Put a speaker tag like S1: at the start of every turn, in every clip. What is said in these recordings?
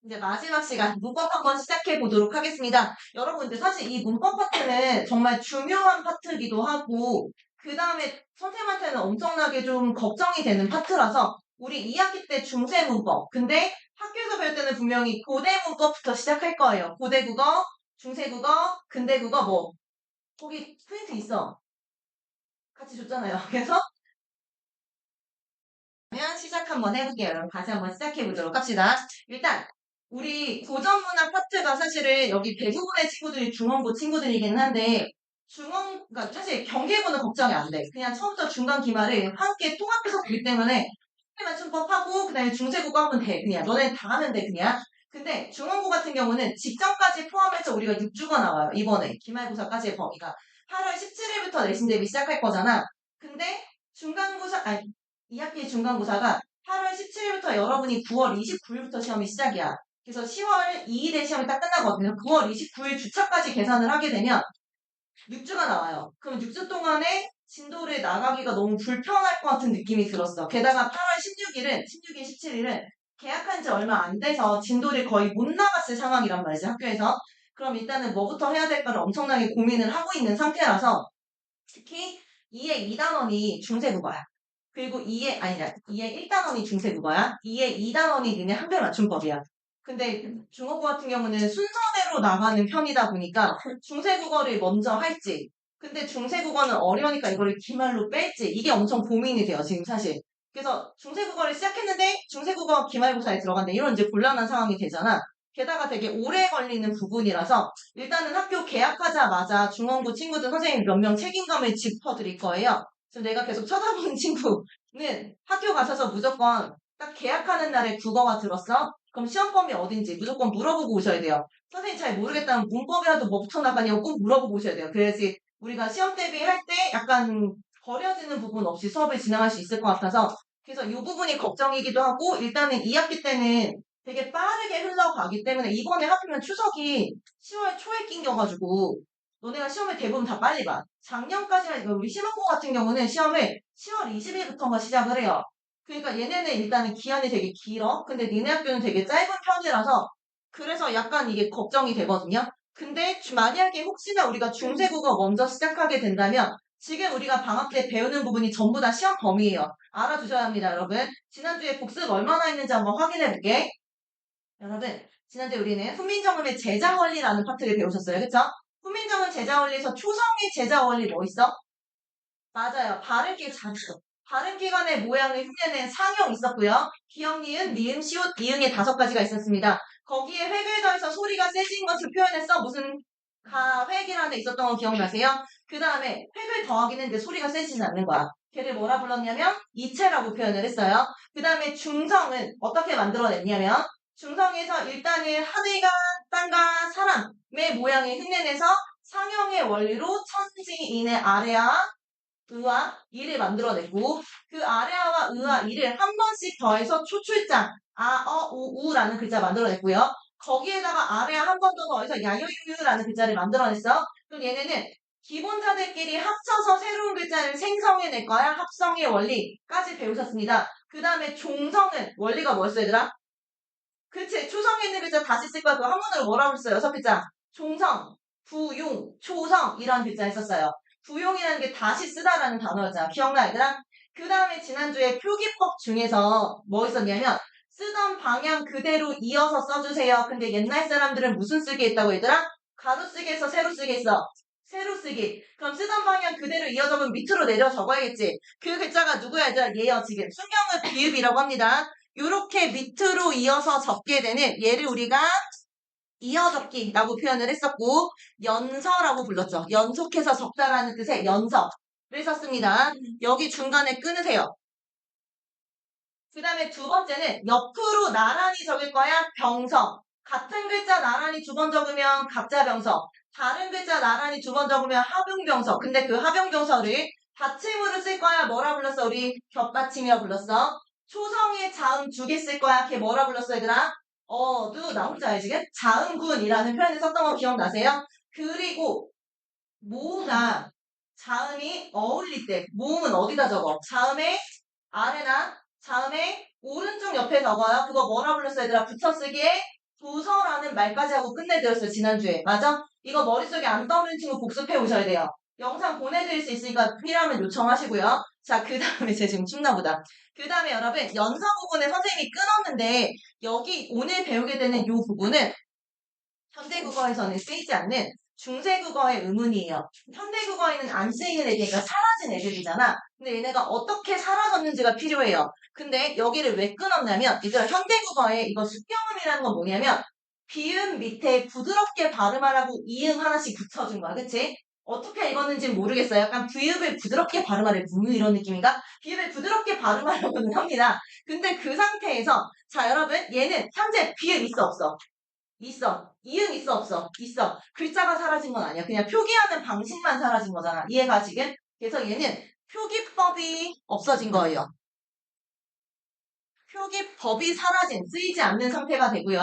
S1: 이제 마지막 시간 문법 한번 시작해 보도록 하겠습니다. 여러분들 사실 이 문법 파트는 정말 중요한 파트이기도 하고 그 다음에 선생님한테는 엄청나게 좀 걱정이 되는 파트라서 우리 2학기 때 중세 문법 근데 학교에서 배울 때는 분명히 고대 문법부터 시작할 거예요. 고대 국어, 중세 국어, 근대 국어 뭐 거기 프린트 있어. 같이 줬잖아요. 그래서 그러면 시작 한번 해볼게요. 여러분 다시 한번 시작해 보도록 합시다. 일단 우리 고전문학 파트가 사실은 여기 대부분의 친구들이 중원고 친구들이긴 한데 그러니까 사실 경계고는 걱정이 안 돼. 그냥 처음부터 중간 기말을 함께 통합해서 보기 때문에 맞춤법하고 그다음에 중세국어 하면 돼. 그냥 너네 다 하면 돼. 그냥. 근데 중원고 같은 경우는 직전까지 포함해서 우리가 6주가 나와요. 이번에 기말고사까지의 범위가 8월 17일부터 내신 대비 시작할 거잖아. 근데 중간고사 아니 2학기 중간고사가 8월 17일부터 여러분이 9월 29일부터 시험이 시작이야. 그래서 10월 2일에 시험이 딱 끝나거든요. 9월 29일 주차까지 계산을 하게 되면 6주가 나와요. 그럼 6주 동안에 진도를 나가기가 너무 불편할 것 같은 느낌이 들었어. 게다가 8월 16일은, 16일, 17일은 계약한 지 얼마 안 돼서 진도를 거의 못 나갔을 상황이란 말이지, 학교에서. 그럼 일단은 뭐부터 해야 될까를 엄청나게 고민을 하고 있는 상태라서 특히 2의 2단원이 중세국어야. 그리고 2의, 아니다, 2의 1단원이 중세국어야. 2의 2단원이 니네 한글 맞춤법이야. 근데 중국어 같은 경우는 순서대로 나가는 편이다 보니까 중세국어를 먼저 할지, 근데 중세국어는 어려우니까 이거를 기말로 뺄지, 이게 엄청 고민이 돼요, 지금 사실. 그래서 중세국어를 시작했는데 중세국어 기말고사에 들어간대. 이런 이제 곤란한 상황이 되잖아. 게다가 되게 오래 걸리는 부분이라서 일단은 학교 개학하자마자 중원고 친구들 선생님 몇 명 책임감을 짚어드릴 거예요. 지금 내가 계속 쳐다보는 친구는 학교 가셔서 무조건 딱 개학하는 날에 국어가 들었어? 그럼 시험범위 어딘지 무조건 물어보고 오셔야 돼요. 선생님 잘 모르겠다면 문법이라도 뭐부터 나가냐고 꼭 물어보고 오셔야 돼요. 그래야지 우리가 시험 대비할 때 약간 버려지는 부분 없이 수업을 진행할 수 있을 것 같아서 그래서 이 부분이 걱정이기도 하고 일단은 2학기 때는 되게 빠르게 흘러가기 때문에 이번에 하필이면 추석이 10월 초에 낑겨가지고 너네가 시험을 대부분 다 빨리 봐. 작년까지는 우리 심화고 같은 경우는 시험을 10월 20일부터가 시작을 해요. 그러니까 얘네는 일단은 기한이 되게 길어. 근데 니네 학교는 되게 짧은 편이라서 그래서 약간 이게 걱정이 되거든요. 근데 만약에 혹시나 우리가 중세국어 먼저 시작하게 된다면 지금 우리가 방학 때 배우는 부분이 전부 다 시험 범위예요. 알아두셔야 합니다, 여러분. 지난주에 복습 얼마나 했는지 한번 확인해 볼게. 여러분, 지난주에 우리는 훈민정음의 제자원리라는 파트를 배우셨어요. 그쵸? 훈민정음 제자원리에서 초성의 제자원리 뭐 있어? 맞아요. 발음기 잘했어. 발음기관의 모양을 흉내낸 상형 있었고요. 기역, 니은, 미음, 시옷, 이응의 5가지가 있었습니다. 거기에 획을 더해서 소리가 세진 것을 표현했어. 무슨 획이라는 데 있었던 거 기억나세요? 그 다음에 획을 더하긴 했는데 소리가 세지진 않는 거야. 걔를 뭐라 불렀냐면 이체라고 표현을 했어요. 그 다음에 중성은 어떻게 만들어냈냐면 중성에서 일단은 하늘과 땅과 사람의 모양을 흉내내서 상형의 원리로 천지인의 아래와 의와 이를 만들어내고 그 아래아와 의와 이를 한 번씩 더해서 초출장 아, 어, 우, 우라는 글자 만들어냈고요. 거기에다가 아래아 한 번 더 더해서 야유유라는 글자를 만들어냈어. 그럼 얘네는 기본자들끼리 합쳐서 새로운 글자를 생성해낼 거야. 합성의 원리까지 배우셨습니다. 그 다음에 종성은 원리가 뭐였어 얘들아? 그치. 초성에 있는 글자 다시 쓸 거야. 그거 한문으로 뭐라고 했어요? 6글자. 종성, 부용, 초성 이라는 글자 했었어요. 부용이라는 게 다시 쓰다라는 단어였잖아. 기억나 얘들아? 그 다음에 지난주에 표기법 중에서 뭐 있었냐면 쓰던 방향 그대로 이어서 써주세요. 근데 옛날 사람들은 무슨 쓰기 했다고 얘들아? 가로 쓰기 해서 세로 쓰기 했어. 세로 쓰기. 그럼 쓰던 방향 그대로 이어 적으면 밑으로 내려 적어야겠지. 그 글자가 누구야 얘들아? 얘요 지금. 순경은 비읍이라고 합니다. 이렇게 밑으로 이어서 적게 되는 얘를 우리가 이어적기라고 표현을 했었고 연서라고 불렀죠. 연속해서 적다라는 뜻의 연서를 썼습니다. 여기 중간에 끊으세요. 그 다음에 두 번째는 옆으로 나란히 적을 거야. 병서. 같은 글자 나란히 2번 적으면 갑자병서. 다른 글자 나란히 2번 적으면 합용병서. 근데 그 합용병서를 받침으로 쓸 거야. 뭐라 불렀어? 우리 겹받침이라 불렀어. 초성의 자음 2개 쓸 거야. 걔 뭐라 불렀어 얘들아? 나 혼자 알지? 자음군이라는 표현을 썼던 거 기억나세요? 그리고 모음과 자음이 어울릴 때 모음은 어디다 적어? 자음의 아래나 자음의 오른쪽 옆에 적어요. 그거 뭐라 불렀어 얘들아? 붙여쓰기에 도서라는 말까지 하고 끝내드렸어요, 지난주에. 맞아? 이거 머릿속에 안 떠오르는 친구 복습해 오셔야 돼요. 영상 보내드릴 수 있으니까 필요하면 요청하시고요. 자, 그 다음에 제 지금 춥나 보다. 그 다음에 여러분, 연서 부분에 선생님이 끊었는데, 여기 오늘 배우게 되는 이 부분은 현대국어에서는 쓰이지 않는 중세국어의 의문이에요. 현대국어에는 안 쓰이는 애기가 사라진 애들이잖아. 근데 얘네가 어떻게 사라졌는지가 필요해요. 근데 여기를 왜 끊었냐면 얘들아 현대국어에 이거 습경음이라는 건 뭐냐면 비음 밑에 부드럽게 발음하라고 이음 하나씩 붙여준 거야. 그치? 어떻게 읽었는지는 모르겠어요. 약간 비읍을 부드럽게 발음하래. 이런 느낌인가? 비읍을 부드럽게 발음하려고는 합니다. 근데 그 상태에서 자 여러분 얘는 현재 비읍 있어 없어? 있어. 이응 있어 없어? 있어. 글자가 사라진 건 아니야. 그냥 표기하는 방식만 사라진 거잖아. 이해가 지금? 그래서 얘는 표기법이 없어진 거예요. 표기법이 사라진, 쓰이지 않는 상태가 되고요.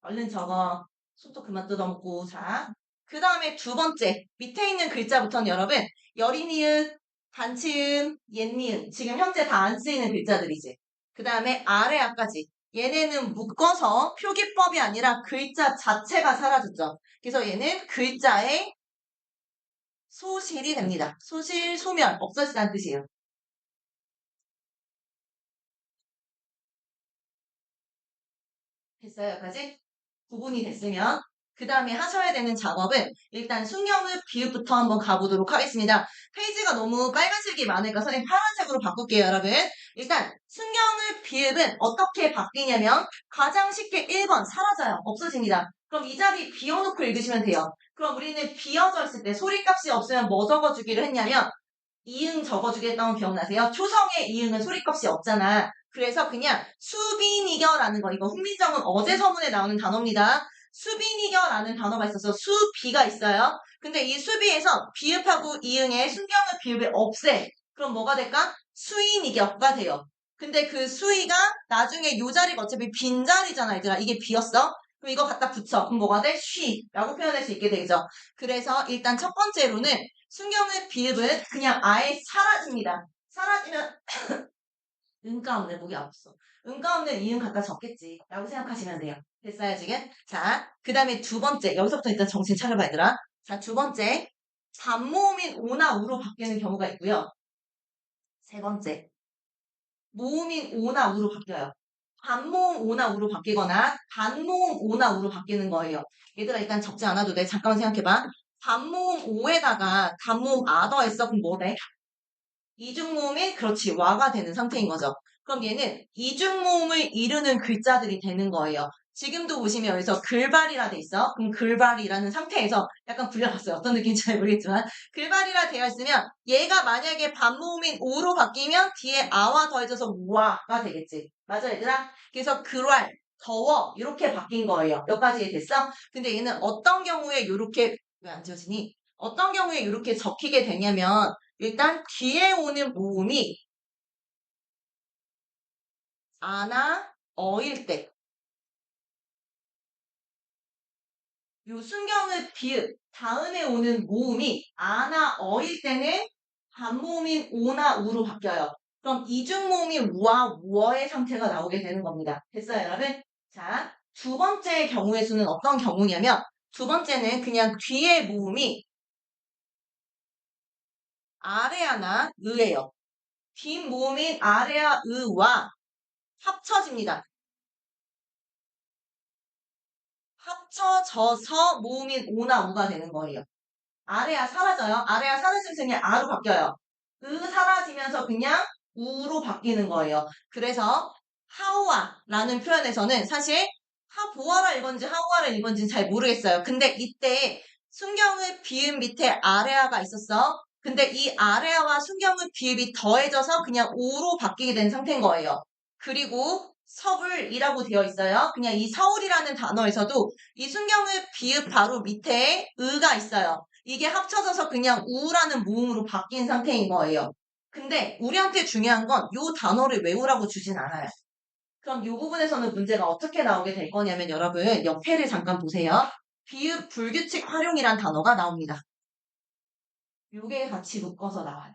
S1: 얼른 적어. 손도 그만 뜯어먹고. 자. 그 다음에 두 번째. 밑에 있는 글자부터는 여러분, 여린이은, 단치은, 옛니은. 지금 현재 다 안 쓰이는 글자들이지. 그 다음에 아래 앞까지. 얘네는 묶어서 표기법이 아니라 글자 자체가 사라졌죠. 그래서 얘는 글자의 소실이 됩니다. 소실, 소멸, 없어지다는 뜻이에요. 됐어요, 여기까지? 구분이 됐으면 그 다음에 하셔야 되는 작업은 일단 순경읍 비읍부터 한번 가보도록 하겠습니다. 페이지가 너무 빨간색이 많으니까 선생님 파란색으로 바꿀게요, 여러분. 일단 순경읍 비읍은 어떻게 바뀌냐면 가장 쉽게 1번 사라져요. 없어집니다. 그럼 이 자리 비워놓고 읽으시면 돼요. 그럼 우리는 비어져 있을 때 소리값이 없으면 뭐 적어주기를 했냐면 이응 적어주겠다는 거 기억나세요? 초성의 이응은 소리값이 없잖아. 그래서 그냥 수빈이겨라는 거, 이거 훈민정음 어제 서문에 나오는 단어입니다. 수빈이겨라는 단어가 있어서 수비가 있어요. 근데 이 수비에서 비읍하고 이응의 순경의 비읍을 없애. 그럼 뭐가 될까? 수인이겨가 돼요. 근데 그 수이가 나중에 요 자리가 어차피 빈자리잖아, 얘들아. 이게 비었어? 그럼 이거 갖다 붙여. 그럼 뭐가 돼? 쉬라고 표현할 수 있게 되죠. 그래서 일단 첫 번째로는 순경의 비읍은 그냥 아예 사라집니다. 사라지면 은가 없네. 목이 아팠어. 은가 없는 이응 갖다 적겠지. 라고 생각하시면 돼요. 됐어요, 지금? 자, 그 다음에 두 번째. 여기서부터 일단 정신 차려봐, 얘들아. 자, 두 번째. 반모음인 오나 우로 바뀌는 경우가 있고요. 세 번째. 모음인 오나 우로 바뀌어요. 반모음 오나 우로 바뀌거나 단모음 오나 우로 바뀌는 거예요. 얘들아 일단 적지 않아도 돼. 잠깐만 생각해봐. 반모음 오에다가 단모음 아 더했어. 그럼 뭐 돼? 이중모음이 그렇지 와가 되는 상태인 거죠. 그럼 얘는 이중모음을 이루는 글자들이 되는 거예요. 지금도 보시면 여기서 글발이라 돼 있어. 그럼 글발이라는 상태에서 약간 불려봤어요. 어떤 느낌인지 잘 모르겠지만 글발이라 되어 있으면 얘가 만약에 반모음인 오로 바뀌면 뒤에 아와 더해져서 와가 되겠지. 맞아 얘들아? 그래서 글왈, 더워 이렇게 바뀐 거예요. 여기까지 됐어? 근데 얘는 어떤 경우에 이렇게 왜 안 지워지니? 어떤 경우에 이렇게 적히게 되냐면 일단 뒤에 오는 모음이 아나 어일 때, 요 순경의 비읍 다음에 오는 모음이 아나 어일 때는 반모음인 오나 우로 바뀌어요. 그럼 이중 모음이 우와 우어의 상태가 나오게 되는 겁니다. 됐어요, 여러분? 자, 두 번째 경우의 수는 어떤 경우냐면 두 번째는 그냥 뒤에 모음이 아래아나 의예요. 뒷모음인 아래아 의와 합쳐집니다. 합쳐져서 모음인 오나 우가 되는 거예요. 아래야 사라져요. 아래야 사라지면서 그냥 아로 바뀌어요. 사라지면서 그냥 우로 바뀌는 거예요. 그래서 하우아라는 표현에서는 사실 하보아라 읽었는지 하우아라 읽었는지는 잘 모르겠어요. 근데 이때 순경의 비읍 밑에 아래아가 있었어. 근데 이 아래아와 순경의 비읍이 더해져서 그냥 오로 바뀌게 된 상태인 거예요. 그리고 서울이라고 되어 있어요. 그냥 이 서울이라는 단어에서도 이 순경의 비읍 바로 밑에 의가 있어요. 이게 합쳐져서 그냥 우라는 모음으로 바뀐 상태인 거예요. 근데 우리한테 중요한 건 이 단어를 외우라고 주진 않아요. 그럼 이 부분에서는 문제가 어떻게 나오게 될 거냐면 여러분 옆에를 잠깐 보세요. 비읍 불규칙 활용이란 단어가 나옵니다. 요게 같이 묶어서 나와요.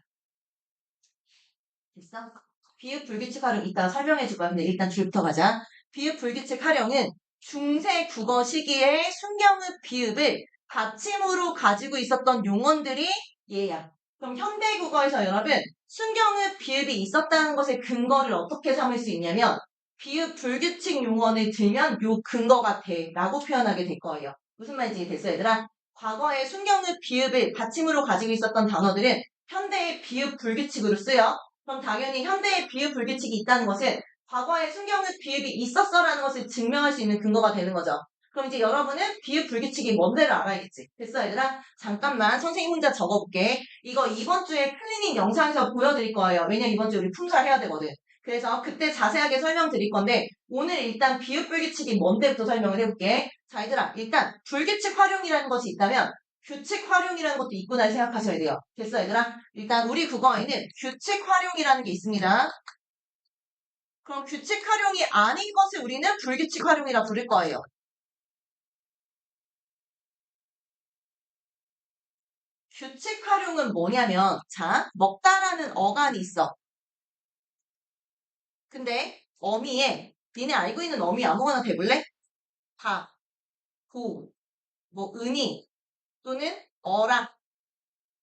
S1: 됐어? 비읍 불규칙 활용 이따 설명해 줄 거야. 근데 일단 줄부터 가자. 비읍 불규칙 활용은 중세 국어 시기에 순경읍 비읍을 받침으로 가지고 있었던 용언들이 얘야. 그럼 현대 국어에서 여러분 순경읍 비읍이 있었다는 것의 근거를 어떻게 삼을 수 있냐면 비읍 불규칙 용언을 들면 요 근거가 돼 라고 표현하게 될 거예요. 무슨 말인지 됐어 얘들아? 과거에 순경읍 비읍을 받침으로 가지고 있었던 단어들은 현대의 비읍 불규칙으로 쓰여. 그럼 당연히 현대의 비읍 불규칙이 있다는 것은 과거에 순경읍 비읍이 있었어라는 것을 증명할 수 있는 근거가 되는 거죠. 그럼 이제 여러분은 비읍 불규칙이 뭔지를 알아야겠지. 됐어 얘들아? 잠깐만 선생님 혼자 적어볼게. 이거 이번 주에 클리닝 영상에서 보여드릴 거예요. 왜냐면 이번 주에 우리 품살 해야 되거든. 그래서 그때 자세하게 설명드릴 건데 오늘 일단 비읍 불규칙이 뭔데부터 설명을 해볼게. 자 얘들아 일단 불규칙 활용이라는 것이 있다면 규칙 활용이라는 것도 있구나 생각하셔야 돼요. 됐어 얘들아? 일단 우리 국어에는 규칙 활용이라는 게 있습니다. 그럼 규칙 활용이 아닌 것을 우리는 불규칙 활용이라 부를 거예요. 규칙 활용은 뭐냐면 자 먹다라는 어간이 있어. 근데 어미에 니네 알고 있는 어미 아무거나 대볼래? 다, 고, 뭐 은이 또는 어라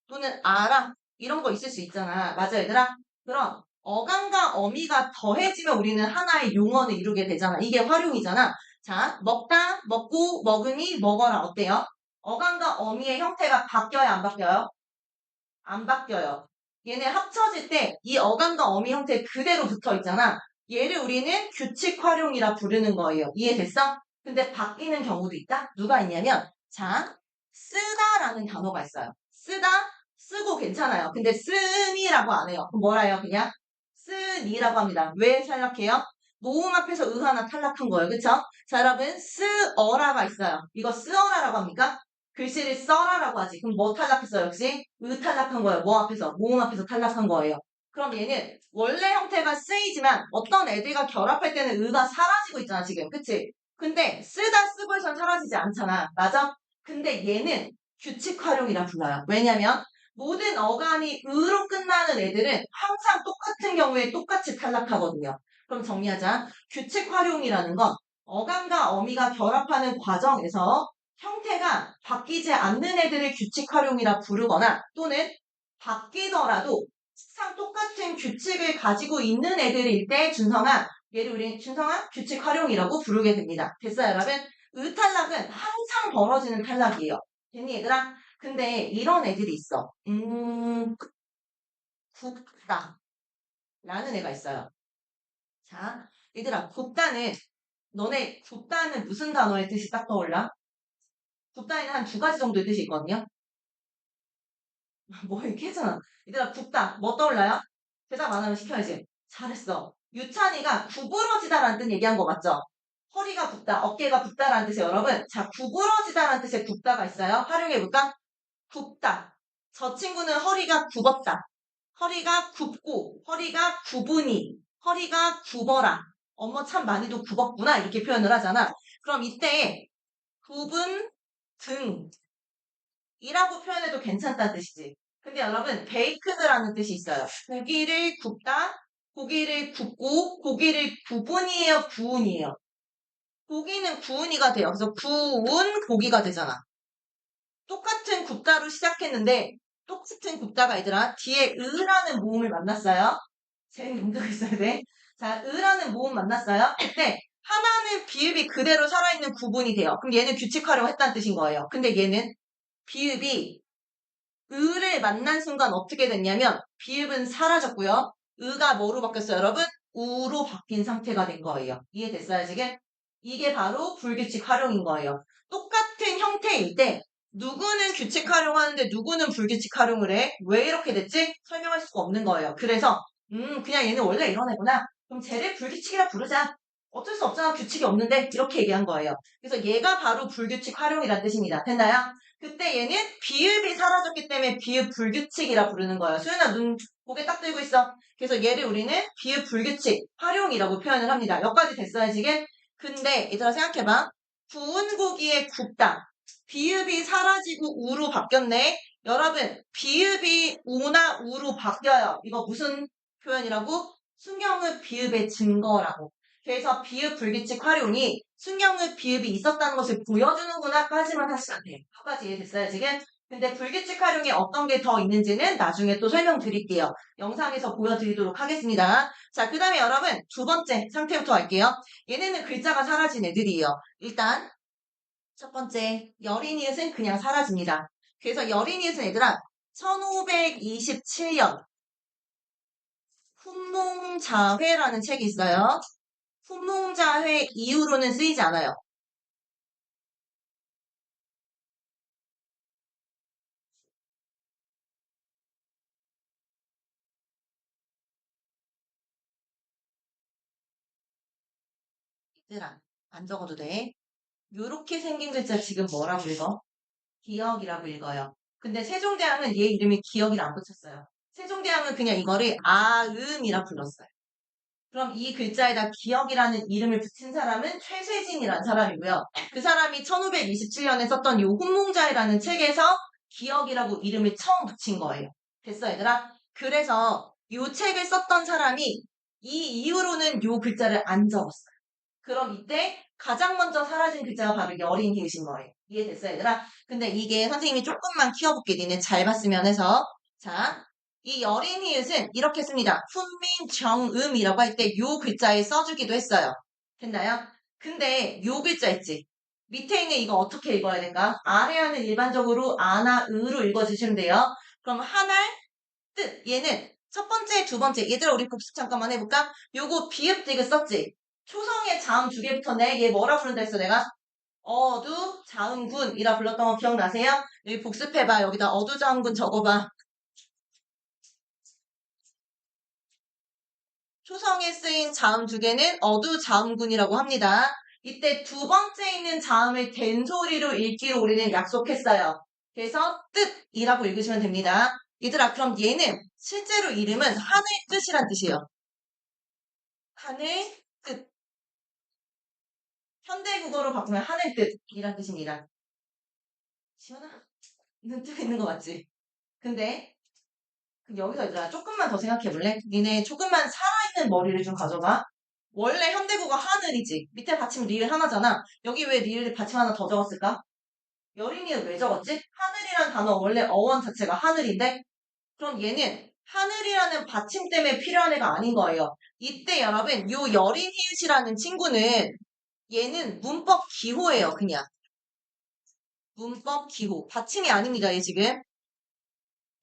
S1: 또는 아라 이런 거 있을 수 있잖아. 맞아 얘들아? 그럼 어간과 어미가 더해지면 우리는 하나의 용어를 이루게 되잖아. 이게 활용이잖아. 자, 먹다, 먹고, 먹으니, 먹어라. 어때요? 어간과 어미의 형태가 바뀌어요? 안 바뀌어요? 안 바뀌어요. 얘네 합쳐질 때 이 어간과 어미 형태 그대로 붙어 있잖아. 얘를 우리는 규칙 활용이라 부르는 거예요. 이해됐어? 근데 바뀌는 경우도 있다? 누가 있냐면 자, 쓰다라는 단어가 있어요. 쓰다, 쓰고 괜찮아요. 근데 쓰니라고 안 해요. 그럼 뭐라 해요? 그냥 쓰니라고 합니다. 왜 탈락해요? 모음 앞에서 의 하나 탈락한 거예요. 그쵸? 자, 여러분 쓰어라가 있어요. 이거 쓰어라라고 합니까? 글씨를 써라라고 하지. 그럼 뭐 탈락했어요? 역시 의 탈락한 거예요. 뭐 앞에서? 모음 앞에서 탈락한 거예요. 그럼 얘는 원래 형태가 쓰이지만 어떤 애들과 결합할 때는 의가 사라지고 있잖아 지금. 그치? 근데 쓰다 쓰고에선 사라지지 않잖아. 맞아? 근데 얘는 규칙 활용이라 불러요. 왜냐면 모든 어간이 의로 끝나는 애들은 항상 똑같은 경우에 똑같이 탈락하거든요. 그럼 정리하자. 규칙 활용이라는 건 어간과 어미가 결합하는 과정에서 형태가 바뀌지 않는 애들을 규칙 활용이라 부르거나 또는 바뀌더라도 항상 똑같은 규칙을 가지고 있는 애들일 때 준성아, 얘를 우리 준성아 규칙 활용이라고 부르게 됩니다. 됐어요 여러분? 의탈락은 항상 벌어지는 탈락이에요. 됐니 얘들아? 근데 이런 애들이 있어. 굽다 라는 애가 있어요. 자, 얘들아 굽다는 너네 굽다는 무슨 단어의 뜻이 딱 떠올라? 굽다에는 한 두 가지 정도의 뜻이 있거든요. 뭐 이렇게 했잖아. 얘들아 굽다 뭐 떠올라요? 대답 안 하면 시켜야지. 잘했어. 유찬이가 구부러지다라는 뜻 얘기한 거 맞죠? 허리가 굽다, 어깨가 굽다라는 뜻이에요. 여러분, 자 구부러지다라는 뜻의 굽다가 있어요. 활용해볼까? 굽다. 저 친구는 허리가 굽었다. 허리가 굽고, 허리가 구부니, 허리가 굽어라. 어머 참 많이도 굽었구나 이렇게 표현을 하잖아. 그럼 이때 굽은 등이라고 표현해도 괜찮다는 뜻이지. 근데 여러분 베이크드라는 뜻이 있어요. 고기를 굽다, 고기를 굽고, 고기를 구분이에요, 구운이에요. 고기는 구운이가 돼요. 그래서 구운 고기가 되잖아. 똑같은 굽다로 시작했는데 똑같은 굽다가 얘들아 뒤에 으라는 모음을 만났어요. 쟤는 문제가 있어야 돼. 자, 으라는 모음 만났어요. 그때 하나는 비읍이 그대로 살아있는 구분이 돼요. 그럼 얘는 규칙 활용했다는 뜻인 거예요. 근데 얘는 비읍이 으를 만난 순간 어떻게 됐냐면 비읍은 사라졌고요. 으가 뭐로 바뀌었어요, 여러분? 우로 바뀐 상태가 된 거예요. 이해됐어요, 지금? 이게 바로 불규칙 활용인 거예요. 똑같은 형태일 때 누구는 규칙 활용하는데 누구는 불규칙 활용을 해? 왜 이렇게 됐지? 설명할 수가 없는 거예요. 그래서 그냥 얘는 원래 이런 애구나. 그럼 쟤를 불규칙이라 부르자. 어쩔 수 없잖아. 규칙이 없는데 이렇게 얘기한 거예요. 그래서 얘가 바로 불규칙 활용이란 뜻입니다. 됐나요? 그때 얘는 비읍이 사라졌기 때문에 비읍 불규칙이라 부르는 거예요. 수연아 눈 고개 딱 들고 있어. 그래서 얘를 우리는 비읍 불규칙 활용이라고 표현을 합니다. 여기까지 됐어요 지금? 근데 얘들아 생각해봐. 구운 고기에 굽다. 비읍이 사라지고 우로 바뀌었네. 여러분 비읍이 우나 우로 바뀌어요. 이거 무슨 표현이라고? 순경은 비읍의 증거라고. 그래서 비읍 불규칙 활용이 순경읍 비읍이 있었다는 것을 보여주는구나까지만 하시면 돼요. 여기까지 이해됐어요, 지금? 근데 불규칙 활용이 어떤 게 더 있는지는 나중에 또 설명드릴게요. 영상에서 보여드리도록 하겠습니다. 자, 그 다음에 여러분, 두 번째 상태부터 할게요. 얘네는 글자가 사라진 애들이에요. 일단, 첫 번째, 여린이웃은 그냥 사라집니다. 그래서 여린이웃은 얘들아, 1527년, 훈몽자회라는 책이 있어요. 훈몽자회 이후로는 쓰이지 않아요. 얘들아, 안 적어도 돼. 요렇게 생긴 글자 지금 뭐라고 읽어? 기억이라고 읽어요. 근데 세종대왕은 얘 이름이 기억이라 안 붙였어요. 세종대왕은 그냥 이거를 아음이라 불렀어요. 그럼 이 글자에다 기억이라는 이름을 붙인 사람은 최세진이라는 사람이고요. 그 사람이 1527년에 썼던 요 훈몽자회라는 책에서 기억이라고 이름을 처음 붙인 거예요. 됐어, 얘들아? 그래서 요 책을 썼던 사람이 이 이후로는 요 글자를 안 적었어요. 그럼 이때 가장 먼저 사라진 글자가 바로 여린 히읗인 거예요. 이해됐어요, 얘들아? 근데 이게 선생님이 조금만 키워볼게. 니네 잘 봤으면 해서. 자, 이 여린 히읗은 이렇게 씁니다. 훈민정음이라고 할 때 요 글자에 써주기도 했어요. 됐나요? 근데 요 글자 있지? 밑에 있는 이거 어떻게 읽어야 될까? 아래하는 일반적으로 아나, 으로 읽어주시면 돼요. 그럼 하날, 뜻. 얘는 첫 번째, 두 번째. 얘들아, 우리 복습 잠깐만 해볼까? 요거 비읍 디귿 썼지? 초성의 자음 두 개 붙었네. 얘 뭐라 부른다 했어, 내가? 어두 자음군이라 불렀던 거 기억나세요? 여기 복습해봐. 여기다 어두 자음군 적어봐. 초성에 쓰인 자음 두 개는 어두 자음군이라고 합니다. 이때 두 번째 있는 자음을 된소리로 읽기로 우리는 약속했어요. 그래서 뜻이라고 읽으시면 됩니다. 얘들아, 그럼 얘는 실제로 이름은 하늘 뜻이란 뜻이에요. 하늘 뜻. 현대국어로 바꾸면 하늘 뜻이란 뜻입니다. 시원아, 눈 뜨고 있는 거 맞지? 근데 여기서 얘들아 조금만 더 생각해 볼래? 니네 조금만 살아있는 머리를 좀 가져가. 원래 현대국어 하늘이지. 밑에 받침 리을 하나잖아. 여기 왜 리을 받침 하나 더 적었을까? 여린이는 왜 적었지? 하늘이란 단어 원래 어원 자체가 하늘인데 그럼 얘는 하늘이라는 받침 때문에 필요한 애가 아닌 거예요. 이때 여러분 요 여린 히읗이라는 친구는 얘는 문법 기호예요. 그냥. 문법 기호. 받침이 아닙니다. 얘 지금.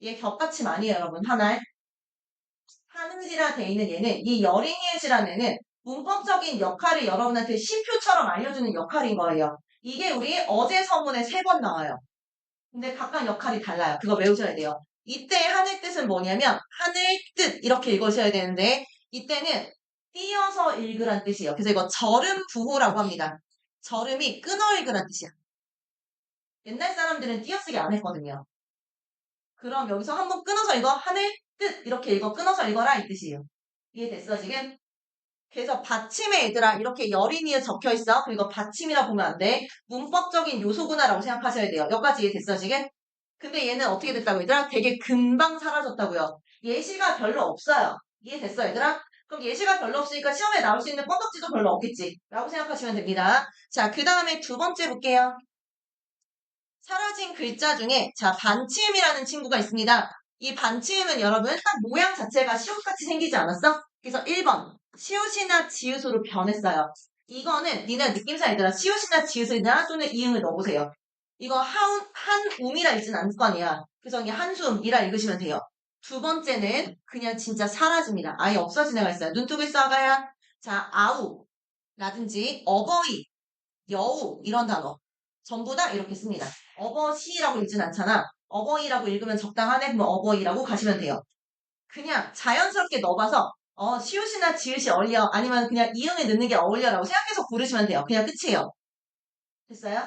S1: 얘 겹받침 아니에요. 여러분. 하늘. 하늘이라 돼 있는 얘는 이 여린이엣이라는 애는 문법적인 역할을 여러분한테 시표처럼 알려주는 역할인 거예요. 이게 우리 어제 서문에 3번 나와요. 근데 각각 역할이 달라요. 그거 외우셔야 돼요. 이때 하늘 뜻은 뭐냐면 하늘 뜻 이렇게 읽으셔야 되는데 이때는 띄어서 읽으란 뜻이에요. 그래서 이거 절음 부호라고 합니다. 절음이 끊어 읽으란 뜻이야. 옛날 사람들은 띄어쓰기 안 했거든요. 그럼 여기서 한번 끊어서 읽어. 하늘 뜻 이렇게 읽어. 끊어서 읽어라 이 뜻이에요. 이해됐어 지금? 그래서 받침에 얘들아 이렇게 여린이에 적혀 있어. 그리고 받침이라 보면 안 돼. 문법적인 요소구나라고 생각하셔야 돼요. 여기까지 이해됐어 지금? 근데 얘는 어떻게 됐다고 얘들아? 되게 금방 사라졌다고요. 예시가 별로 없어요. 이해됐어 얘들아? 그럼 예시가 별로 없으니까 시험에 나올 수 있는 건덕지도 별로 없겠지. 라고 생각하시면 됩니다. 자, 그 다음에 두 번째 볼게요. 사라진 글자 중에 자 반치음이라는 친구가 있습니다. 이 반치음은 여러분 딱 모양 자체가 시옷같이 생기지 않았어? 그래서 1번 시옷이나 지읒으로 변했어요. 이거는 니네 느낌상 얘들아 시옷이나 지읒이나 또는 이응을 넣어보세요. 이거 한움이라 읽진 않을 거 아니야. 그래서 그냥 한숨이라 읽으시면 돼요. 두 번째는 그냥 진짜 사라집니다. 아예 없어진 애가 있어요. 눈뜨고 있어 아가야. 자 아우라든지 어버이, 여우 이런 단어 전부 다 이렇게 씁니다. 어버시라고 읽진 않잖아. 어버이라고 읽으면 적당하네. 그럼 어버이라고 가시면 돼요. 그냥 자연스럽게 넣어봐서 시옷이나 지읒이 어울려 아니면 그냥 이응을 넣는 게 어울려라고 생각해서 고르시면 돼요. 그냥 끝이에요. 됐어요?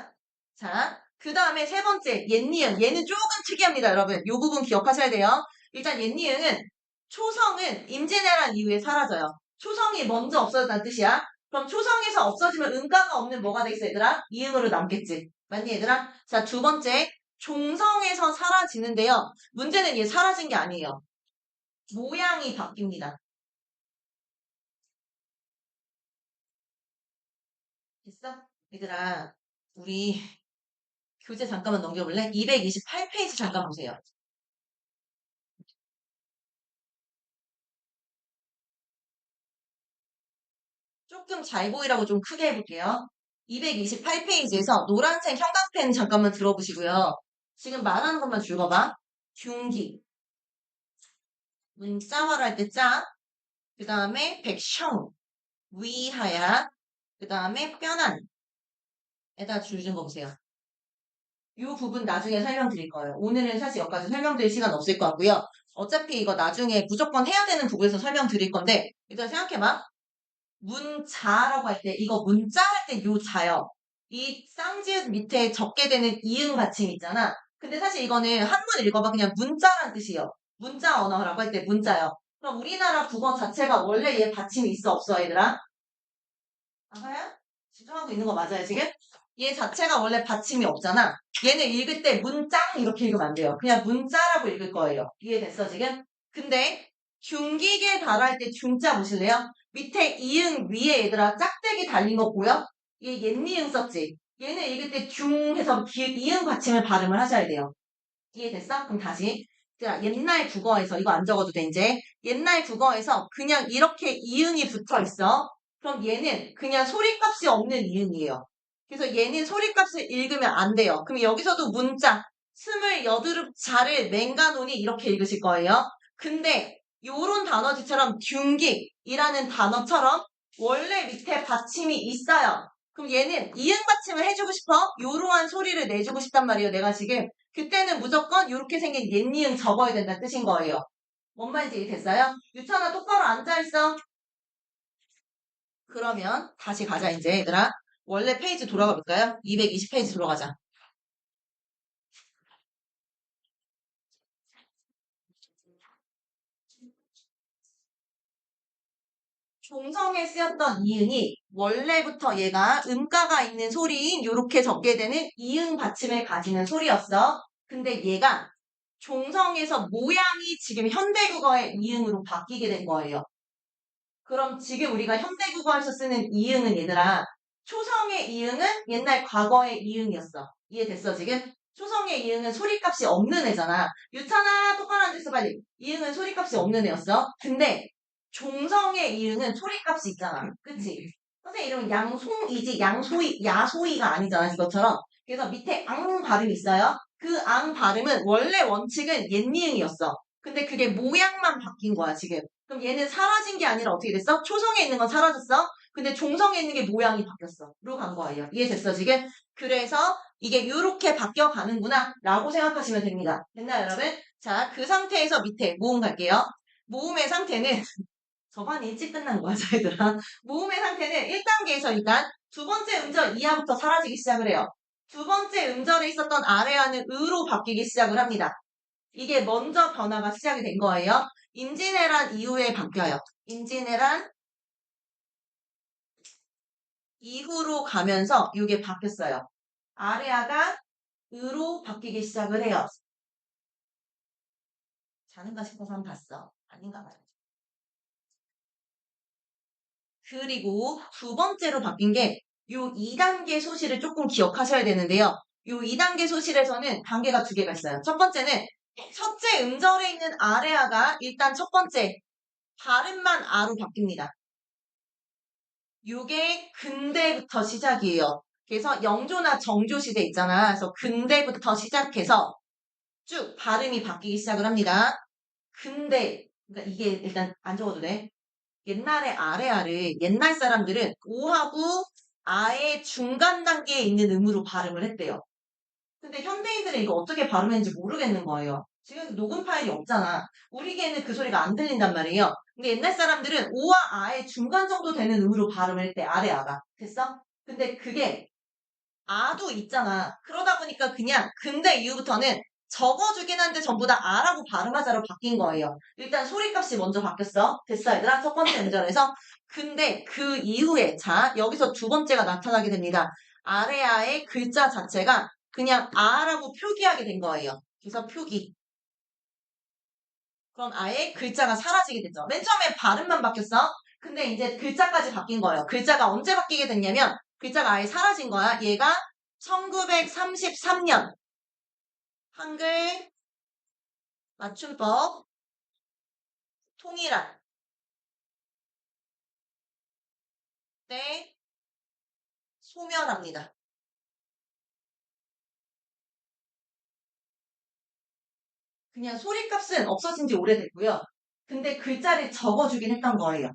S1: 자, 그 다음에 세 번째 옛니은. 얘는 조금 특이합니다. 여러분. 이 부분 기억하셔야 돼요. 일단 옛니은은 초성은 임진왜란 이후에 사라져요. 초성이 먼저 없어졌다는 뜻이야. 그럼 초성에서 없어지면 음가가 없는 뭐가 돼 있어 얘들아? 이응으로 남겠지. 맞니 얘들아? 자, 두 번째 종성에서 사라지는데요. 문제는 얘 사라진 게 아니에요. 모양이 바뀝니다. 됐어? 얘들아, 우리 교재 잠깐만 넘겨볼래? 228페이지 잠깐 보세요. 조금 잘 보이라고 좀 크게 해볼게요. 228페이지에서 노란색 형광펜 잠깐만 들어보시고요. 지금 말하는 것만 읽어봐. 균기, 문자화로 할 때 짜, 그 다음에 백형, 위하야, 그 다음에 뼈난, 에다 줄준 거 보세요. 이 부분 나중에 설명드릴 거예요. 오늘은 사실 여기까지 설명드릴 시간 없을 것 같고요. 어차피 이거 나중에 무조건 해야 되는 부분에서 설명드릴 건데 일단 생각해봐. 문자라고 할 때 이거 문자 할 때 요 자요. 이 쌍지읒 밑에 적게 되는 이응 받침 있잖아. 근데 사실 이거는 한문 읽어봐 그냥 문자란 뜻이에요. 문자 언어라고 할 때 문자요. 그럼 우리나라 국어 자체가 원래 얘 받침이 있어 없어 얘들아? 아가야? 집중하고 있는 거 맞아요 지금? 얘 자체가 원래 받침이 없잖아. 얘는 읽을 때 문짱 이렇게 읽으면 안 돼요. 그냥 문자라고 읽을 거예요. 이해됐어 지금? 근데 중기계 달할 때 중자 보실래요? 밑에 이응 위에 얘들아 짝대기 달린 거 보여? 얘 옛니응 썼지? 얘는 읽을 때 중 해서 이응 받침을 발음을 하셔야 돼요. 이해됐어? 그럼 다시. 자, 옛날 국어에서 이거 안 적어도 돼 이제. 옛날 국어에서 그냥 이렇게 이응이 붙어 있어. 그럼 얘는 그냥 소리값이 없는 이응이에요. 그래서 얘는 소리값을 읽으면 안 돼요. 그럼 여기서도 문자 스물 여드름 자를 맹가노니 이렇게 읽으실 거예요. 근데 요런 단어들처럼 균기이라는 단어처럼 원래 밑에 받침이 있어요. 그럼 얘는 이응 받침을 해주고 싶어? 요러한 소리를 내주고 싶단 말이에요. 내가 지금 그때는 무조건 이렇게 생긴 옛니응 적어야 된다는 뜻인 거예요. 뭔 말인지 이해됐어요? 유찬아 똑바로 앉아있어. 그러면 다시 가자 이제 얘들아. 원래 페이지 돌아가 볼까요? 220페이지 돌아가자. 종성에 쓰였던 이응이 원래부터 얘가 음가가 있는 소리인 이렇게 적게 되는 이응 받침을 가지는 소리였어. 근데 얘가 종성에서 모양이 지금 현대국어의 이응으로 바뀌게 된 거예요. 그럼 지금 우리가 현대국어에서 쓰는 이응은 얘들아 초성의 이응은 옛날 과거의 이응이었어. 이해됐어 지금? 초성의 이응은 소리값이 없는 애잖아. 유찬아 똑바로 앉아있어 빨리. 이응은 소리값이 없는 애였어. 근데 종성의 이응은 소리값이 있잖아. 그치? 선생님 이름은 양송이지 양소이 야소이가 아니잖아 이것처럼. 그래서 밑에 앙 발음이 있어요. 그 앙 발음은 원래 원칙은 옛니응이었어. 근데 그게 모양만 바뀐 거야 지금. 그럼 얘는 사라진 게 아니라 어떻게 됐어? 초성에 있는 건 사라졌어. 근데 종성에 있는 게 모양이 바뀌었어. 로 간 거예요. 이해됐어 지금? 그래서 이게 이렇게 바뀌어 가는구나 라고 생각하시면 됩니다. 됐나요 여러분? 자, 그 상태에서 밑에 모음 갈게요. 모음의 상태는 저반 일찍 끝난 거야, 저희들아. 모음의 상태는 1단계에서 일단 두 번째 음절 이하부터 사라지기 시작을 해요. 두 번째 음절에 있었던 아래와는 으로 바뀌기 시작을 합니다. 이게 먼저 변화가 시작이 된 거예요. 임진왜란 이후에 바뀌어요. 임진왜란 이후로 가면서 이게 바뀌었어요. 아래아가 으로 바뀌기 시작을 해요. 자는가 싶어서 한번 봤어. 아닌가 봐요. 그리고 두 번째로 바뀐 게 요 2단계 소실을 조금 기억하셔야 되는데요. 요 2단계 소실에서는 단계가 두 개가 있어요. 첫 번째는 첫째 음절에 있는 아래아가 일단 첫 번째 발음만 아로 바뀝니다. 요게 근대부터 시작이에요. 그래서 영조나 정조 시대 있잖아. 그래서 근대부터 시작해서 쭉 발음이 바뀌기 시작을 합니다. 근대, 그러니까 이게 일단 안 적어도 돼. 옛날에 아래아를 옛날 사람들은 오하고 아의 중간 단계에 있는 음으로 발음을 했대요. 근데 현대인들은 이거 어떻게 발음했는지 모르겠는 거예요. 지금 녹음 파일이 없잖아. 우리 귀에는 그 소리가 안 들린단 말이에요. 근데 옛날 사람들은 오와 아의 중간 정도 되는 음으로 발음을 했대. 아래아가. 됐어? 근데 그게 아도 있잖아. 그러다 보니까 그냥 근대 이후부터는 적어주긴 한데 전부 다 아라고 발음하자로 바뀐 거예요. 일단 소리값이 먼저 바뀌었어. 됐어 얘들아? 첫 번째 음절에서. 근데 그 이후에 자 여기서 두 번째가 나타나게 됩니다. 아래아의 글자 자체가 그냥 아라고 표기하게 된 거예요. 그래서 표기. 그럼 아예 글자가 사라지게 되죠. 맨 처음에 발음만 바뀌었어. 근데 이제 글자까지 바뀐 거예요. 글자가 언제 바뀌게 됐냐면 글자가 아예 사라진 거야. 얘가 1933년 한글 맞춤법 통일한 때 소멸합니다. 그냥 소리값은 없어진 지 오래됐고요. 근데 글자를 적어주긴 했던 거예요.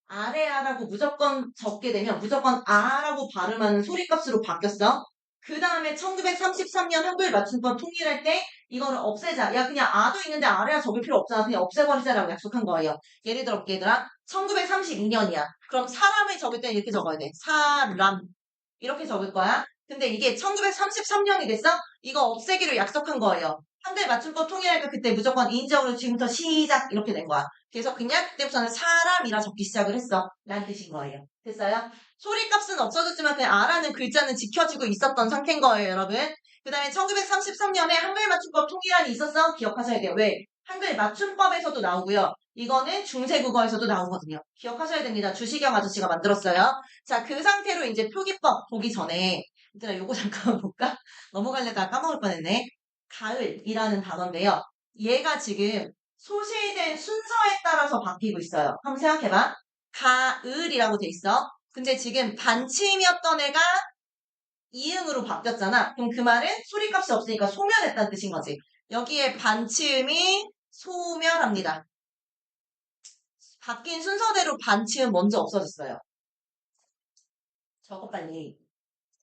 S1: 아래아라고 무조건 적게 되면 무조건 아라고 발음하는 소리값으로 바뀌었어. 그 다음에 1933년 한글 맞춤법 통일할 때 이거를 없애자. 야 그냥 아도 있는데 아래아 적을 필요 없잖아. 그냥 없애버리자라고 약속한 거예요. 예를 들어 볼게 얘들아. 1932년이야. 그럼 사람을 적을 때 이렇게 적어야 돼. 사람. 이렇게 적을 거야. 근데 이게 1933년이 됐어? 이거 없애기로 약속한 거예요. 한글 맞춤법 통일하니까 그때 무조건 인정으로 지금부터 시작 이렇게 된 거야. 그래서 그냥 그때부터는 사람이라 적기 시작을 했어. 라는 뜻인 거예요. 됐어요? 소리값은 없어졌지만 그냥 아라는 글자는 지켜지고 있었던 상태인 거예요, 여러분. 그 다음에 1933년에 한글 맞춤법 통일안이 있었어? 기억하셔야 돼요. 왜? 한글 맞춤법에서도 나오고요. 이거는 중세국어에서도 나오거든요. 기억하셔야 됩니다. 주시경 아저씨가 만들었어요. 자, 그 상태로 이제 표기법 보기 전에 얘들아 요거 잠깐만 볼까? 넘어가려다가 까먹을 뻔했네. 가을이라는 단어인데요. 얘가 지금 소실된 순서에 따라서 바뀌고 있어요. 한번 생각해봐. 가을이라고 돼 있어. 근데 지금 반침이었던 애가 이응으로 바뀌었잖아. 그럼 그 말은 소리값이 없으니까 소멸했다는 뜻인 거지. 여기에 반침이 소멸합니다. 바뀐 순서대로 반침은 먼저 없어졌어요. 저거 빨리.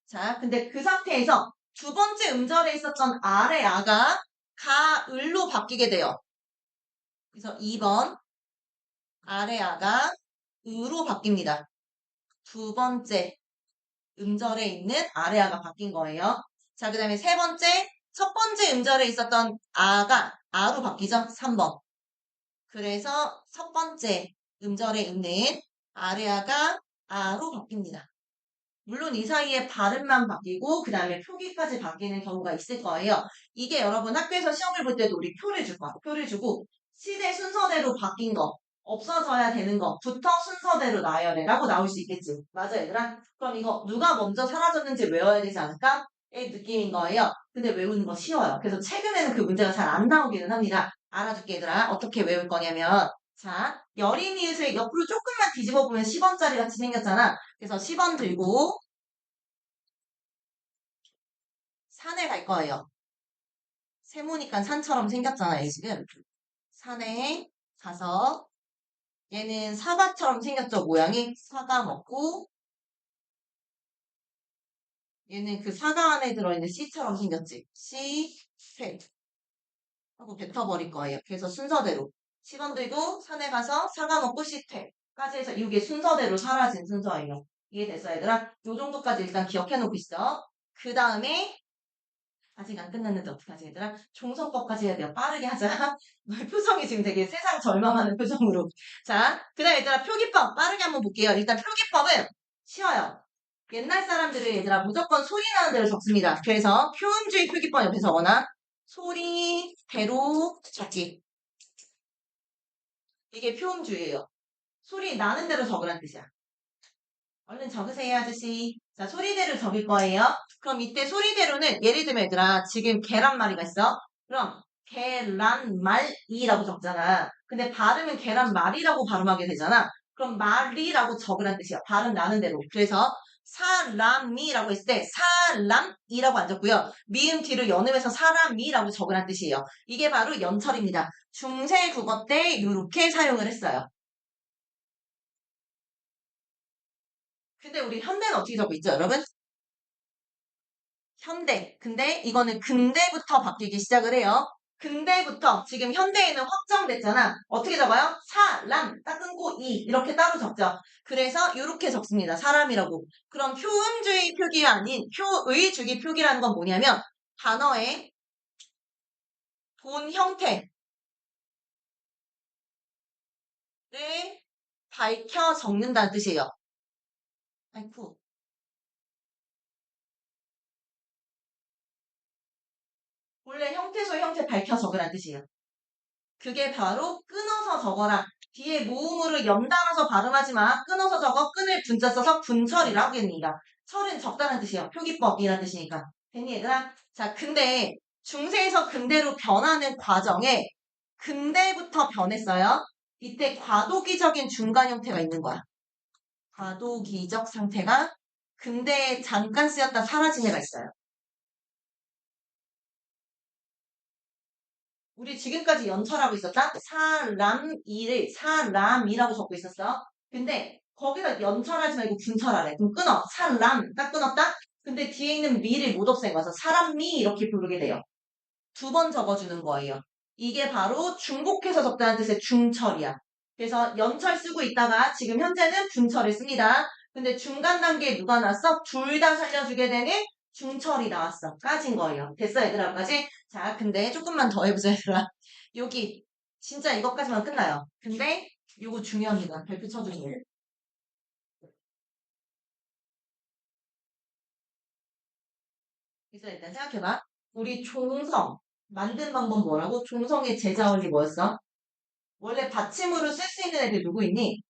S1: 자, 근데 그 상태에서 두 번째 음절에 있었던 아래 아가 가을로 바뀌게 돼요. 그래서 2번 아래 아가 으로 바뀝니다. 두 번째 음절에 있는 아래 아가 바뀐 거예요. 자, 그 다음에 세 번째, 첫 번째 음절에 있었던 아가 아로 바뀌죠? 3번. 그래서 첫 번째 음절에 있는 아래 아가 아로 바뀝니다. 물론 이 사이에 발음만 바뀌고 그 다음에 표기까지 바뀌는 경우가 있을 거예요. 이게 여러분 학교에서 시험을 볼 때도 우리 표를 줄 거야. 표를 주고 시대 순서대로 바뀐 거, 없어져야 되는 거부터 순서대로 나열해라고 나올 수 있겠지. 맞아 얘들아? 그럼 이거 누가 먼저 사라졌는지 외워야 되지 않을까? 의 느낌인 거예요. 근데 외우는 거 쉬워요. 그래서 최근에는 그 문제가 잘 안 나오기는 합니다. 알아둘게 얘들아. 어떻게 외울 거냐면 자, 여린 이웃을 옆으로 조금만 뒤집어 보면 10원짜리 같이 생겼잖아. 그래서 10원 들고 산에 갈 거예요. 세모니까 산처럼 생겼잖아, 얘 지금. 산에 가서 얘는 사과처럼 생겼죠, 모양이. 사과 먹고 얘는 그 사과 안에 들어있는 씨처럼 생겼지. 씨, 회 하고 뱉어버릴 거예요. 그래서 순서대로 10원 들고 산에 가서 사과 먹고 씨퇴까지 해서 이게 순서대로 사라진 순서예요. 이해됐어, 얘들아? 요 정도까지 일단 기억해놓고 있어. 그 다음에 아직 안 끝났는데 어떡하지 얘들아? 종성법까지 해야 돼요. 빠르게 하자. 표정이 지금 되게 세상 절망하는 표정으로. 자, 그 다음 얘들아 표기법 빠르게 한번 볼게요. 일단 표기법은 쉬워요. 옛날 사람들은 얘들아 무조건 소리 나는 대로 적습니다. 그래서 표음주의 표기법 옆에 적어놔. 소리대로 적기. 이게 표음주의예요. 소리 나는 대로 적으란 뜻이야. 얼른 적으세요, 아저씨. 자, 소리대로 적을 거예요. 그럼 이때 소리대로는 예를 들면 얘들아 지금 계란말이가 있어. 그럼 계란말이라고 적잖아. 근데 발음은 계란말이라고 발음하게 되잖아. 그럼 말이라고 적으란 뜻이야. 발음 나는 대로. 그래서 사람이라고 했을 때 사람이라고 안 적고요. 미음 뒤를 연음해서 사람이라고 적으란 뜻이에요. 이게 바로 연철입니다. 중세 국어 때 이렇게 사용을 했어요. 근데 우리 현대는 어떻게 적고 있죠, 여러분? 현대. 근데 이거는 근대부터 바뀌기 시작을 해요. 근대부터 지금 현대에는 확정됐잖아. 어떻게 적어요? 사람 딱 끊고 이 이렇게 따로 적죠. 그래서 이렇게 적습니다. 사람이라고. 그럼 표음주의 표기가 아닌 표의주기 표기라는 건 뭐냐면 단어의 본 형태를 밝혀 적는다는 뜻이에요. 아이쿠. 원래 형태소 형태 밝혀 적으라는 뜻이에요. 그게 바로 끊어서 적어라. 뒤에 모음으로 연달아서 발음하지 마. 끊어서 적어. 끊을 분자 써서 분철이라고 하겠습니다. 철은 적다는 뜻이에요. 표기법이라는 뜻이니까. 됐니 얘들아? 자, 근데 중세에서 근대로 변하는 과정에 근대부터 변했어요. 이때 과도기적인 중간 형태가 있는 거야. 과도기적 상태가 근대에 잠깐 쓰였다 사라진 애가 있어요. 우리 지금까지 연철하고 있었다? 사람이를 사람이라고 적고 있었어. 근데 거기다 연철하지 말고 분철하래. 그럼 끊어. 사람 딱 끊었다? 근데 뒤에 있는 미를 못 없앤 거여서 사람미 이렇게 부르게 돼요. 두 번 적어주는 거예요. 이게 바로 중복해서 적다는 뜻의 중철이야. 그래서 연철 쓰고 있다가 지금 현재는 분철을 씁니다. 근데 중간 단계에 누가 나왔어? 둘 다 살려주게 되는 중철이 나왔어. 까진 거예요. 됐어 얘들아까지? 자, 근데 조금만 더 해보자 얘들아. 여기 진짜 이것까지만 끝나요. 근데 이거 중요합니다. 별표 쳐주세요. 그래서 일단 생각해봐. 우리 종성 만든 방법 뭐라고? 종성의 제자원리 뭐였어? 원래 받침으로 쓸 수 있는 애들 누구 있니?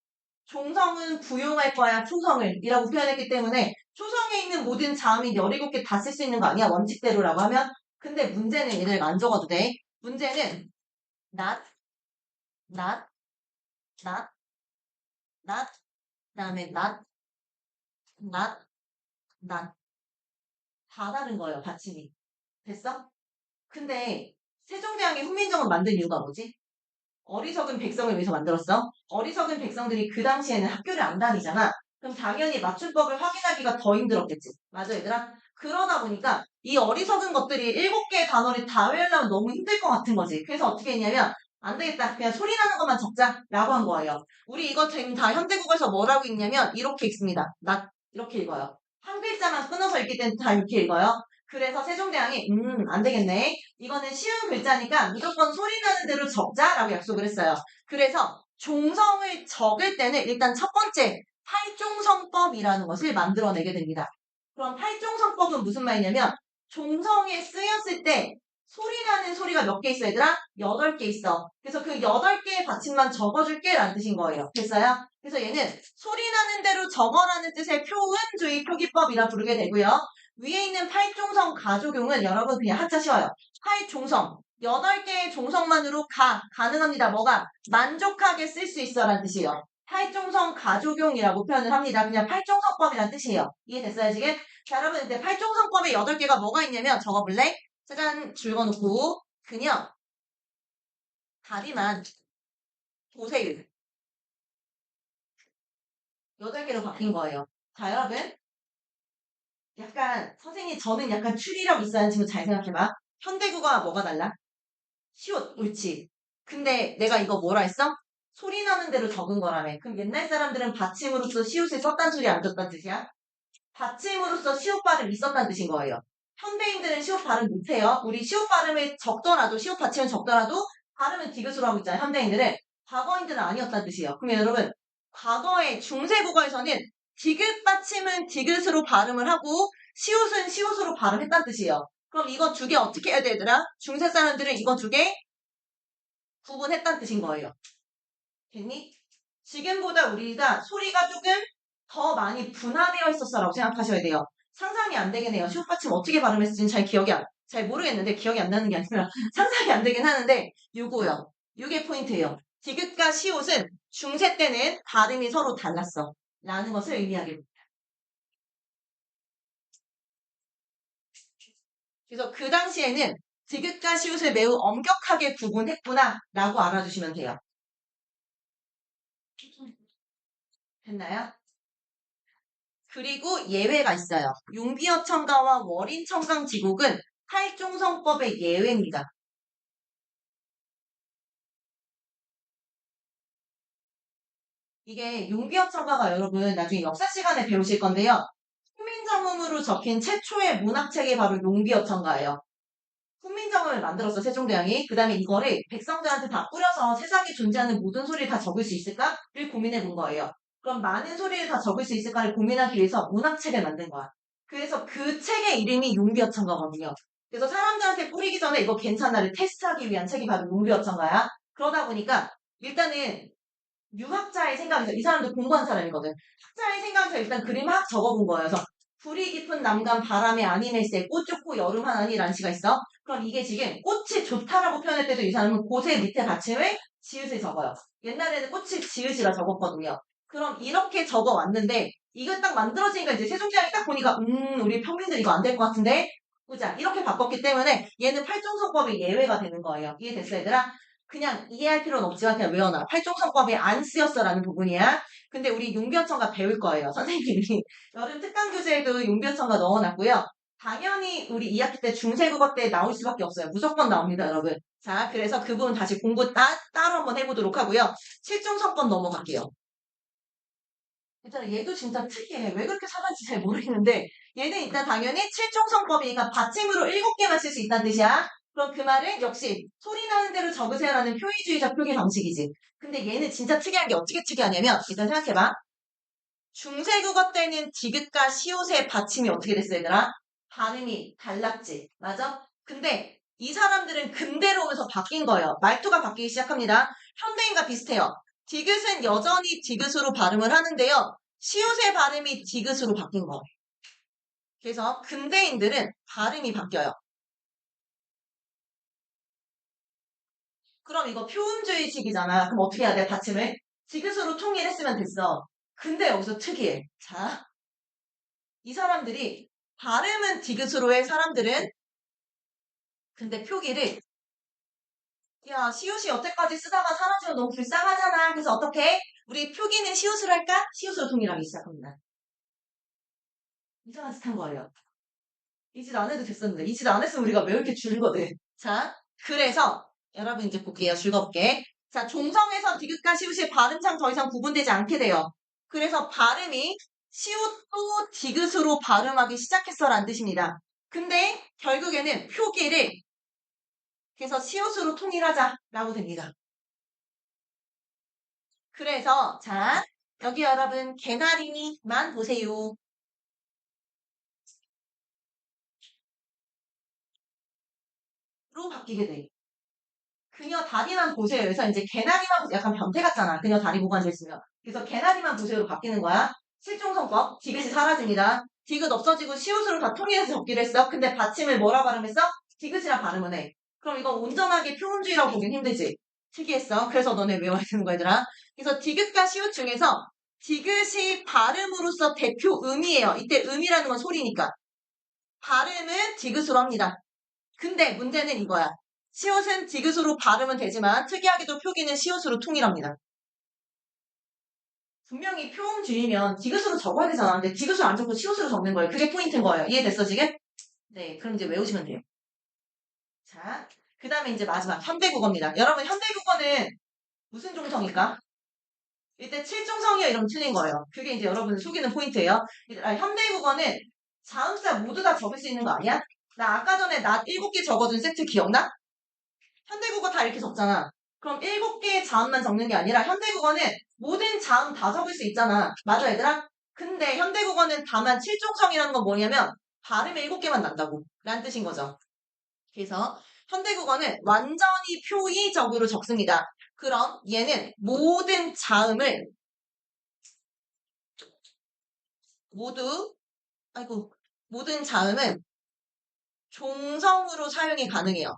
S1: 종성은 부용할 거야, 초성을 이라고 표현했기 때문에 초성에 있는 모든 자음이 17개 다 쓸 수 있는 거 아니야? 원칙대로라고 하면. 근데 문제는 얘들 안 적어도 돼. 문제는 not, not, not, not, 그다음에 not, not, not 다 다른 거예요, 받침이. 됐어? 근데 세종대왕이 훈민정음 만든 이유가 뭐지? 어리석은 백성을 위해서 만들었어. 어리석은 백성들이 그 당시에는 학교를 안 다니잖아. 그럼 당연히 맞춤법을 확인하기가 더 힘들었겠지. 맞아, 얘들아? 그러다 보니까 이 어리석은 것들이 7개의 단어를 다 외우려면 너무 힘들 것 같은 거지. 그래서 어떻게 했냐면 안 되겠다. 그냥 소리 나는 것만 적자라고 한 거예요. 우리 이거 지금 다 현대국어에서 뭐라고 읽냐면 이렇게 읽습니다. 이렇게 읽어요. 한 글자만 끊어서 읽기 때문에 다 이렇게 읽어요. 그래서 세종대왕이 안 되겠네. 이거는 쉬운 글자니까 무조건 소리 나는 대로 적자라고 약속을 했어요. 그래서 종성을 적을 때는 일단 첫 번째 팔종성법이라는 것을 만들어내게 됩니다. 그럼 팔종성법은 무슨 말이냐면 종성에 쓰였을 때 소리 나는 소리가 몇 개 있어 얘들아? 8개 있어. 그래서 그 8개의 받침만 적어줄게 라는 뜻인 거예요. 됐어요? 그래서 얘는 소리 나는 대로 적어라는 뜻의 표은주의 표기법이라 부르게 되고요. 위에 있는 팔종성 가족용은 여러분 그냥 한자 쉬워요. 팔종성. 8개의 종성만으로 가능합니다. 뭐가? 만족하게 쓸 수 있어 라는 뜻이에요. 팔종성 가족용이라고 표현을 합니다. 그냥 팔종성법이라는 뜻이에요. 이해됐어요 지금? 자 여러분 이제 팔종성법에 8개가 뭐가 있냐면 적어볼래? 짜잔 줄거놓고 그냥 다리만 보세요. 8개로 바뀐 거예요. 자 여러분 약간 선생님 저는 약간 추리력 있어야 하는 친구 잘 생각해봐. 현대국어와 뭐가 달라? 시옷 옳지. 근데 내가 이거 뭐라 했어? 소리 나는 대로 적은 거라며. 그럼 옛날 사람들은 받침으로써 시옷을 썼단 소리 안 줬단 뜻이야? 받침으로써 시옷 발음 있었단 뜻인 거예요. 현대인들은 시옷 발음 못해요. 우리 시옷 발음을 적더라도 시옷 받침을 적더라도 발음은 디귿으로 하고 있잖아요. 현대인들은. 과거인들은 아니었단 뜻이에요. 그럼 여러분 과거의 중세국어에서는 디귿 받침은 디귿으로 발음을 하고 시옷은 시옷으로 발음했단 뜻이에요. 그럼 이거 두 개 어떻게 해야 돼 얘들아? 중세 사람들은 이거 두 개 구분했단 뜻인 거예요. 됐니? 지금보다 우리가 소리가 조금 더 많이 분화되어 있었어라고 생각하셔야 돼요. 상상이 안 되긴 해요. 시옷 받침 어떻게 발음했을지는 잘 모르겠는데 기억이 안 나는 게 아니라 상상이 안 되긴 하는데 요거요. 요게 포인트예요. 디귿과 시옷은 중세 때는 발음이 서로 달랐어. 라는 것을 의미하게 됩니다. 그래서 그 당시에는 디귿과 시옷을 매우 엄격하게 구분했구나 라고 알아주시면 돼요. 됐나요? 그리고 예외가 있어요. 용비어청가와 월인청강지곡은 탈종성법의 예외입니다. 이게 용비어청가가 여러분 나중에 역사 시간에 배우실 건데요. 훈민정음으로 적힌 최초의 문학책이 바로 용비어청가예요. 훈민정음을 만들었어 세종대왕이. 그 다음에 이거를 백성들한테 다 뿌려서 세상에 존재하는 모든 소리를 다 적을 수 있을까를 고민해 본 거예요. 그럼 많은 소리를 다 적을 수 있을까를 고민하기 위해서 문학책을 만든 거야. 그래서 그 책의 이름이 용비어청가거든요. 그래서 사람들한테 뿌리기 전에 이거 괜찮나를 테스트하기 위한 책이 바로 용비어청가야. 그러다 보니까 일단은 유학자의 생각에서 이 사람도 공부한 사람이거든. 학자의 생각에서 일단 그림 막 적어본 거예요. 그래서 불이 깊은 남간 바람에 아니멜세 꽃 좋고 여름 하나니라는 시가 있어. 그럼 이게 지금 꽃이 좋다라고 표현할 때도 이 사람은 곳의 밑에 받침을 지읒을 적어요. 옛날에는 꽃이 지읒이라 적었거든요. 그럼 이렇게 적어왔는데 이거 딱 만들어지니까 이제 세종대왕이 딱 보니까 우리 평민들 이거 안 될 것 같은데 보자 이렇게 바꿨기 때문에 얘는 팔종성법이 예외가 되는 거예요. 이해됐어 얘들아? 그냥 이해할 필요는 없지만 그냥 외워놔. 팔종성법이 안 쓰였어라는 부분이야. 근데 우리 용변천가 배울 거예요. 선생님이 여름 특강 교재에도 용변천가 넣어놨고요. 당연히 우리 2학기 때 중세국어 때 나올 수밖에 없어요. 무조건 나옵니다, 여러분. 자, 그래서 그 부분 다시 공부 따로 한번 해보도록 하고요. 실종성법 넘어갈게요. 일단 얘도 진짜 특이해. 왜 그렇게 사는지 잘 모르겠는데 얘는 일단 당연히 칠종성법이니까 받침으로 7개만 쓸 수 있다는 뜻이야. 그럼 그 말은 역시 소리 나는 대로 적으세요라는 표의주의적 표기 방식이지. 근데 얘는 진짜 특이한 게 어떻게 특이하냐면 일단 생각해봐. 중세국어 때는 디귿과 시옷의 받침이 어떻게 됐어 얘들아? 발음이 달랐지. 맞아? 근데 이 사람들은 근대로 오면서 바뀐 거예요. 말투가 바뀌기 시작합니다. 현대인과 비슷해요. 디귿은 여전히 디귿으로 발음을 하는데요. 시옷의 발음이 디귿으로 바뀐 거예요. 그래서 근대인들은 발음이 바뀌어요. 그럼 이거 표음주의식이잖아. 그럼 어떻게 해야 돼? 받침을? 디귿으로 통일했으면 됐어. 근데 여기서 특이해. 자, 이 사람들이 발음은 디귿으로 해 사람들은 근데 표기를 야 시옷이 여태까지 쓰다가 사라지면 너무 불쌍하잖아. 그래서 어떻게? 우리 표기는 시옷으로 할까? 시옷으로 통일하기 시작합니다. 이상한 짓 한 거예요. 이 짓 안 해도 됐었는데 이 짓 안 했으면 우리가 왜 이렇게 줄거든. 자 그래서 여러분 이제 볼게요. 즐겁게. 자 종성에서 디귿과 시옷이 발음상 더 이상 구분되지 않게 돼요. 그래서 발음이 시옷도 디귿으로 발음하기 시작했어라는 뜻입니다. 근데 결국에는 표기를 그래서 시옷으로 통일하자라고 됩니다. 그래서 자 여기 여러분 개나리만 보세요. 로 바뀌게 돼. 그녀 다리만 보세요. 그래서 이제 개나리만 보세요. 약간 변태 같잖아. 그녀 다리 보고 앉아있으면. 그래서 개나리만 보세요로 바뀌는 거야. 실종성법. 디귿이 사라집니다. 디귿 없어지고 시옷으로 다 통일해서 적기로 했어. 근데 받침을 뭐라 발음했어? 디귿이라 발음을 해. 그럼 이거 온전하게 표음주의라고 보긴 힘들지. 특이했어. 그래서 너네 외워야 되는 거야, 얘들아. 그래서 디귿과 시옷 중에서 디귿이 발음으로서 대표 음이에요. 이때 음이라는 건 소리니까. 발음은 디귿으로 합니다. 근데 문제는 이거야. 시옷은 디귿으로 발음은 되지만 특이하게도 표기는 시옷으로 통일합니다. 분명히 표음주의면 디귿으로 적어야 되잖아. 근데 디귿으로 안 적고 시옷으로 적는 거예요. 그게 포인트인 거예요. 이해됐어 지금? 네, 그럼 이제 외우시면 돼요. 자, 그 다음에 이제 마지막 현대국어입니다. 여러분 현대국어는 무슨 종성일까? 이때 칠종성이요 이러면 틀린 거예요. 그게 이제 여러분을 속이는 포인트예요. 현대국어는 자음자 모두 다 적을 수 있는 거 아니야? 나 아까 전에 나 7개 적어준 세트 기억나? 현대국어 다 이렇게 적잖아. 그럼 7개의 자음만 적는 게 아니라 현대국어는 모든 자음 다 적을 수 있잖아. 맞아 얘들아? 근데 현대국어는 다만 칠종성이라는 건 뭐냐면 발음이 7개만 난다고 라는 뜻인 거죠. 그래서 현대국어는 완전히 표의적으로 적습니다. 그럼 얘는 모든 자음을 모든 자음은 종성으로 사용이 가능해요.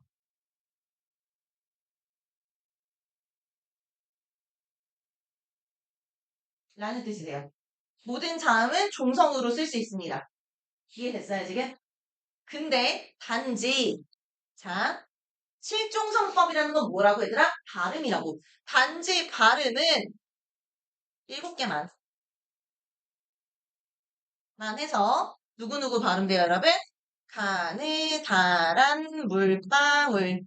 S1: 라는 뜻이래요. 모든 자음은 종성으로 쓸 수 있습니다. 이해됐어요, 지금? 근데 단지 자 실종성법이라는 건 뭐라고 얘들아? 발음이라고. 단지 발음은 7개만 해서 누구누구 발음돼요, 여러분? 가느, 다란, 물방울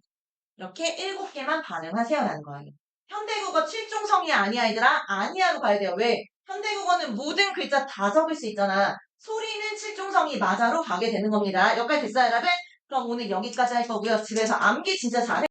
S1: 이렇게 7개만 발음하세요라는 거예요. 현대국어 7종성이 아니야, 얘들아? 아니야로 가야 돼요. 왜? 현대국어는 모든 글자 다 적을 수 있잖아. 소리는 7종성이 맞아로 가게 되는 겁니다. 여기까지 됐어요, 여러분? 그럼 오늘 여기까지 할 거고요. 집에서 암기 진짜 잘해.